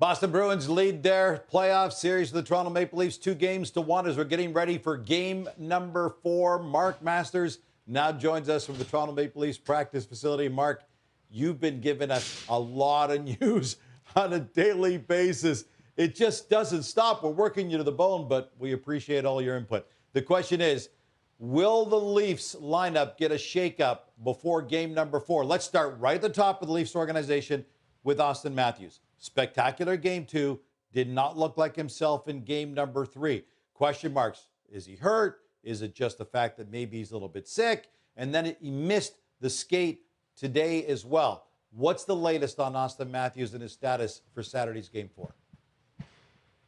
Boston Bruins lead their playoff series of the Toronto Maple Leafs 2-1 as we're getting ready for game number 4. Mark Masters now joins us from the Toronto Maple Leafs practice facility. Mark, you've been giving us a lot of news on a daily basis. It just doesn't stop. We're working you to the bone, but we appreciate all your input. The question is, will the Leafs lineup get a shakeup before game number 4? Let's start right at the top of the Leafs organization with Austin Matthews. Spectacular game 2. Did not look like himself in game number 3. Question marks. Is he hurt? Is it just the fact that maybe he's a little bit sick? And then he missed the skate today as well. What's the latest on Austin Matthews and his status for Saturday's game 4?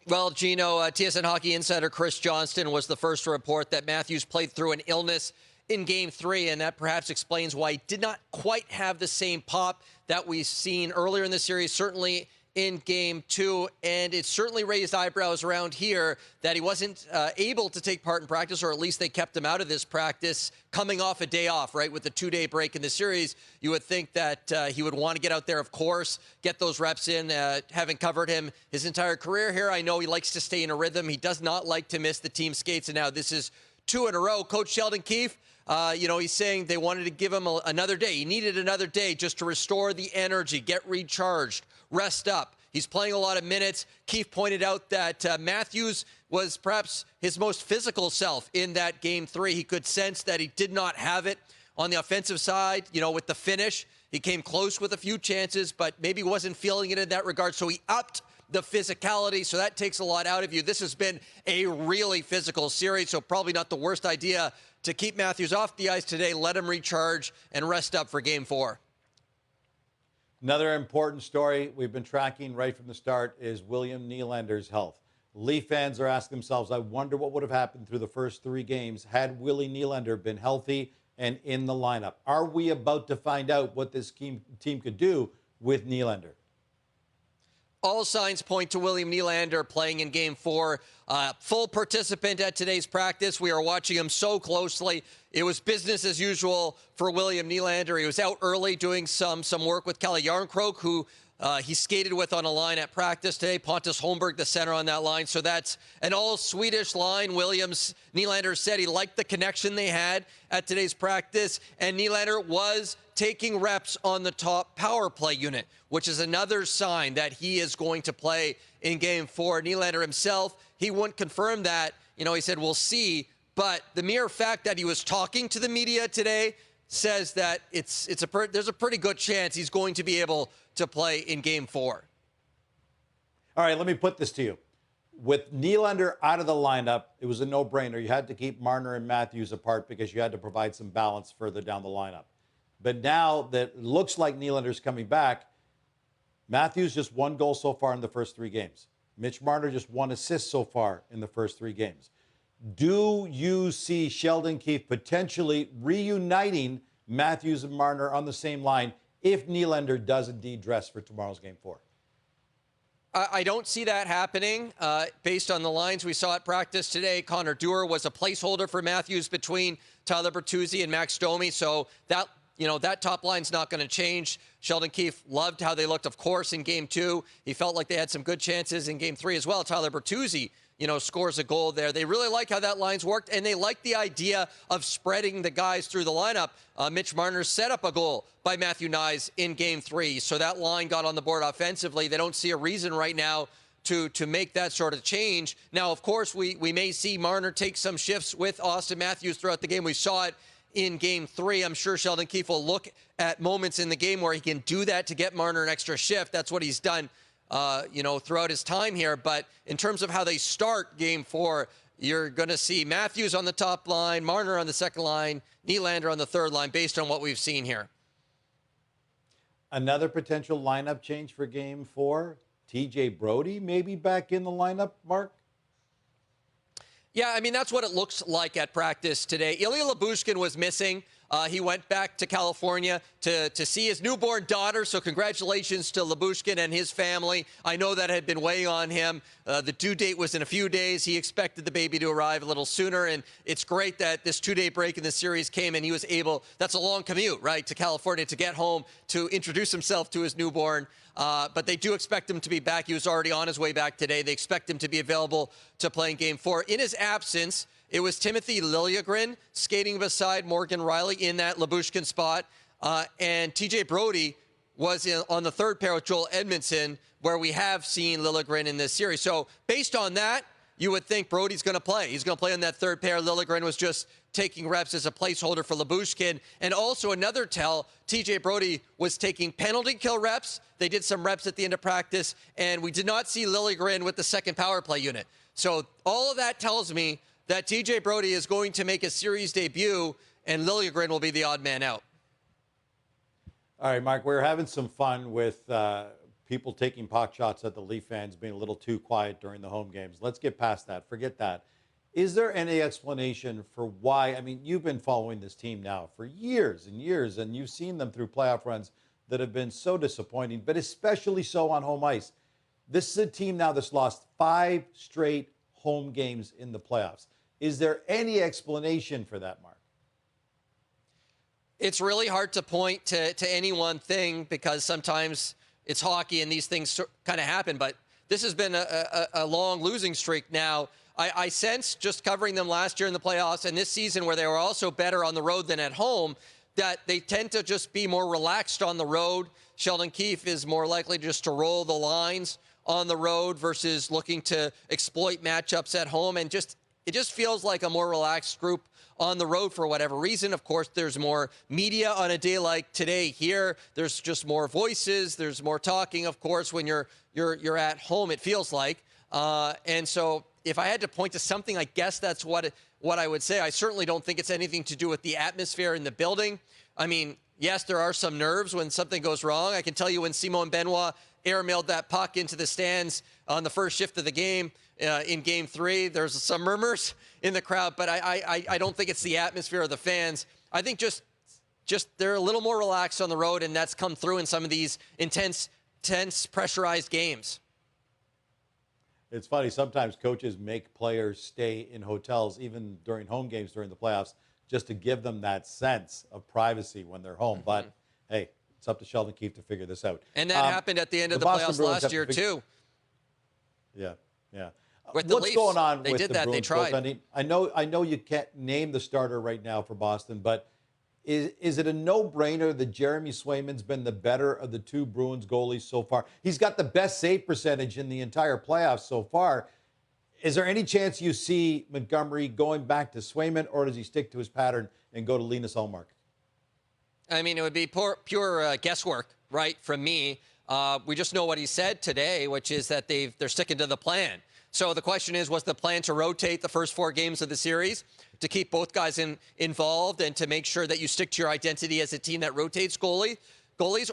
Well, Gino, TSN Hockey insider Chris Johnston was the first to report that Matthews played through an illness in game 3, and that perhaps explains why he did not quite have the same pop that we've seen earlier in the series, certainly in game 2, and it certainly raised eyebrows around here that he wasn't able to take part in practice, or at least they kept him out of this practice coming off a day off, right? With the 2-day break in the series, you would think that he would want to get out there, of course, get those reps in, having covered him his entire career here. I know he likes to stay in a rhythm. He does not like to miss the team skates, and now this is 2 in a row. Coach Sheldon Keefe, he's saying they wanted to give him another day. He needed another day just to restore the energy, get recharged, rest up. He's playing a lot of minutes. Keefe pointed out that Matthews was perhaps his most physical self in that game 3. He could sense that he did not have it on the offensive side, with the finish. He came close with a few chances, but maybe wasn't feeling it in that regard. So he upped the physicality, so that takes a lot out of you. This has been a really physical series, so probably not the worst idea to keep Matthews off the ice today, let him recharge and rest up for game 4. Another important story we've been tracking right from the start is William Nylander's health. Leaf fans are asking themselves, I wonder what would have happened through the first 3 games had Willie Nylander been healthy and in the lineup. Are we about to find out what this team could do with Nylander? All signs point to William Nylander playing in game 4. Full participant at today's practice. We are watching him so closely. It was business as usual for William Nylander. He was out early doing some work with Kalle Järnkrok, who he skated with on a line at practice today. Pontus Holmberg, the center on that line. So that's an all-Swedish line. Nylander said he liked the connection they had at today's practice. And Nylander was taking reps on the top power play unit, which is another sign that he is going to play in game 4. Nylander himself, he wouldn't confirm that. He said, we'll see. But the mere fact that he was talking to the media today says that there's a pretty good chance he's going to be able to play in game 4. All right, let me put this to you. With Nylander out of the lineup, it was a no-brainer. You had to keep Marner and Matthews apart because you had to provide some balance further down the lineup. But now that it looks like Nylander's coming back, Matthews just 1 goal so far in the first 3 games. Mitch Marner just 1 assist so far in the first 3 games. Do you see Sheldon Keefe potentially reuniting Matthews and Marner on the same line if Nylander does indeed dress for tomorrow's game 4? I don't see that happening based on the lines we saw at practice today. Connor Dewar was a placeholder for Matthews between Tyler Bertuzzi and Max Domi, so that top line's not going to change. Sheldon Keefe loved how they looked, of course, in game 2. He felt like they had some good chances in game 3 as well. Tyler Bertuzzi, scores a goal there. They really like how that line's worked, and they like the idea of spreading the guys through the lineup. Mitch Marner set up a goal by Matthew Knies in game 3, so that line got on the board offensively. They don't see a reason right now to make that sort of change. Now, of course, we may see Marner take some shifts with Austin Matthews throughout the game. We saw it in game 3. I'm sure Sheldon Keefe will look at moments in the game where he can do that to get Marner an extra shift. That's what he's done throughout his time here. But in terms of how they start game 4, you're going to see Matthews on the top line, Marner on the second line, Nylander on the third line, based on what we've seen here. Another potential lineup change for game 4, TJ Brodie maybe back in the lineup, Mark? Yeah, I mean, that's what it looks like at practice today. Ilya Lyubushkin was missing He went back to California to see his newborn daughter, so congratulations to Lyubushkin and his family. I know that had been weighing on him. The due date was in a few days. He expected the baby to arrive a little sooner, and it's great that this 2-day break in the series came and he was able, that's a long commute, right, to California to get home to introduce himself to his newborn. But they do expect him to be back. He was already on his way back today. They expect him to be available to play in Game 4. In his absence, it was Timothy Liljegren skating beside Morgan Rielly in that Lyubushkin spot. And TJ Brodie was on the third pair with Joel Edmondson, where we have seen Liljegren in this series. So based on that, you would think Brodie's going to play. He's going to play on that third pair. Liljegren was just taking reps as a placeholder for Lyubushkin. And also another tell, TJ Brodie was taking penalty kill reps. They did some reps at the end of practice, and we did not see Liljegren with the second power play unit. So all of that tells me that TJ Brodie is going to make a series debut, and Liljegren will be the odd man out. All right, Mark, we're having some fun with people taking pot shots at the Leaf fans being a little too quiet during the home games. Let's get past that. Forget that. Is there any explanation for why? I mean, you've been following this team now for years and years, and you've seen them through playoff runs that have been so disappointing, but especially so on home ice. This is a team now that's lost 5 straight home games in the playoffs. Is there any explanation for that, Mark? It's really hard to point to any one thing because sometimes it's hockey and these things kind of happen, but this has been a long losing streak now. I sense just covering them last year in the playoffs and this season where they were also better on the road than at home, that they tend to just be more relaxed on the road. Sheldon Keefe is more likely just to roll the lines on the road versus looking to exploit matchups at home. And it just feels like a more relaxed group on the road for whatever reason. Of course, there's more media on a day like today here. There's just more voices. There's more talking, of course, when you're at home, it feels like. And so if I had to point to something, I guess that's what I would say. I certainly don't think it's anything to do with the atmosphere in the building. I mean, yes, there are some nerves when something goes wrong. I can tell you when Simon Benoit airmailed that puck into the stands on the first shift of the game in Game 3, there's some murmurs in the crowd, but I don't think it's the atmosphere of the fans. I think just they're a little more relaxed on the road, and that's come through in some of these intense, pressurized games. It's funny, sometimes coaches make players stay in hotels, even during home games during the playoffs, just to give them that sense of privacy when they're home. Mm-hmm. But, hey, it's up to Sheldon Keefe to figure this out. And that happened at the end of the playoffs last year, too. Yeah, yeah. With the What's Leafs, going on they with did the that. Bruins? They tried. I know you can't name the starter right now for Boston, but is it a no-brainer that Jeremy Swayman's been the better of the two Bruins goalies so far? He's got the best save percentage in the entire playoffs so far. Is there any chance you see Montgomery going back to Swayman, or does he stick to his pattern and go to Linus Ullmark? I mean, it would be pure guesswork, right, from me. We just know what he said today, which is that they're sticking to the plan. So the question is, was the plan to rotate the first 4 games of the series, to keep both guys involved and to make sure that you stick to your identity as a team that rotates goalies?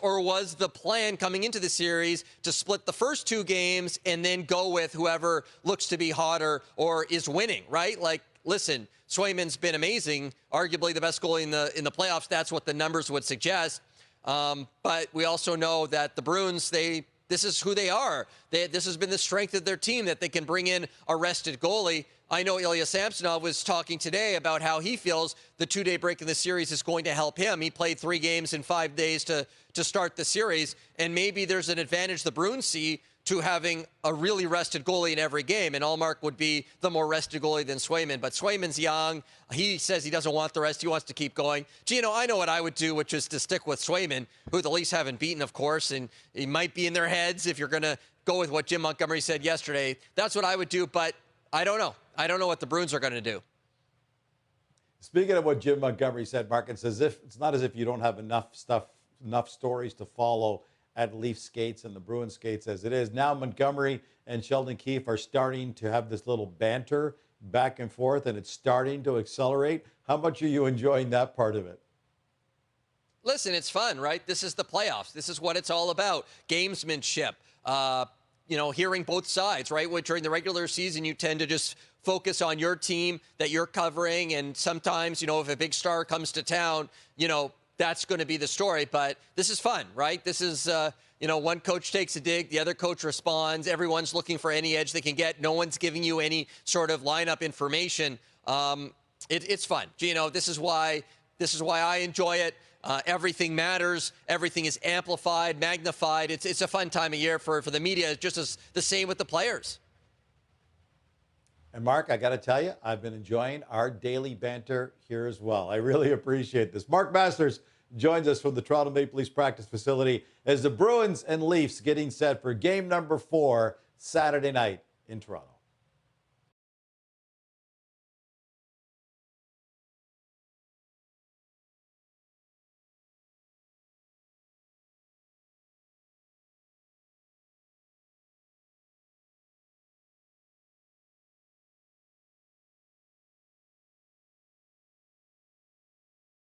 Or was the plan coming into the series to split the first 2 games and then go with whoever looks to be hotter or is winning, right? Like, listen, Swayman's been amazing, arguably the best goalie in the playoffs. That's what the numbers would suggest. But we also know that the Bruins, this is who they are. This has been the strength of their team, that they can bring in a rested goalie. I know Ilya Samsonov was talking today about how he feels the 2-day break in the series is going to help him. He played 3 games in 5 days to start the series, and maybe there's an advantage the Bruins see to having a really rested goalie in every game, and Ullmark would be the more rested goalie than Swayman. But Swayman's young. He says he doesn't want the rest. He wants to keep going. Gino, I know what I would do, which is to stick with Swayman, who the Leafs haven't beaten, of course, and he might be in their heads if you're going to go with what Jim Montgomery said yesterday. That's what I would do, but I don't know. I don't know what the Bruins are going to do. Speaking of what Jim Montgomery said, Mark, it's not as if you don't have enough stories to follow at Leaf skates and the Bruins skates as it is. Now Montgomery and Sheldon Keefe are starting to have this little banter back and forth, and it's starting to accelerate. How much are you enjoying that part of it? Listen, it's fun, right? This is the playoffs. This is what it's all about. Gamesmanship. hearing both sides, right? During the regular season, you tend to just focus on your team that you're covering. And sometimes, if a big star comes to town, that's going to be the story. But this is fun, right? This is, one coach takes a dig, the other coach responds. Everyone's looking for any edge they can get. No one's giving you any sort of lineup information. It's fun. This is why I enjoy it. Everything matters. Everything is amplified, magnified. It's a fun time of year for the media, just as the same with the players. And Mark, I got to tell you, I've been enjoying our daily banter here as well. I really appreciate this. Mark Masters joins us from the Toronto Maple Leafs practice facility as the Bruins and Leafs getting set for game number 4 Saturday night in Toronto.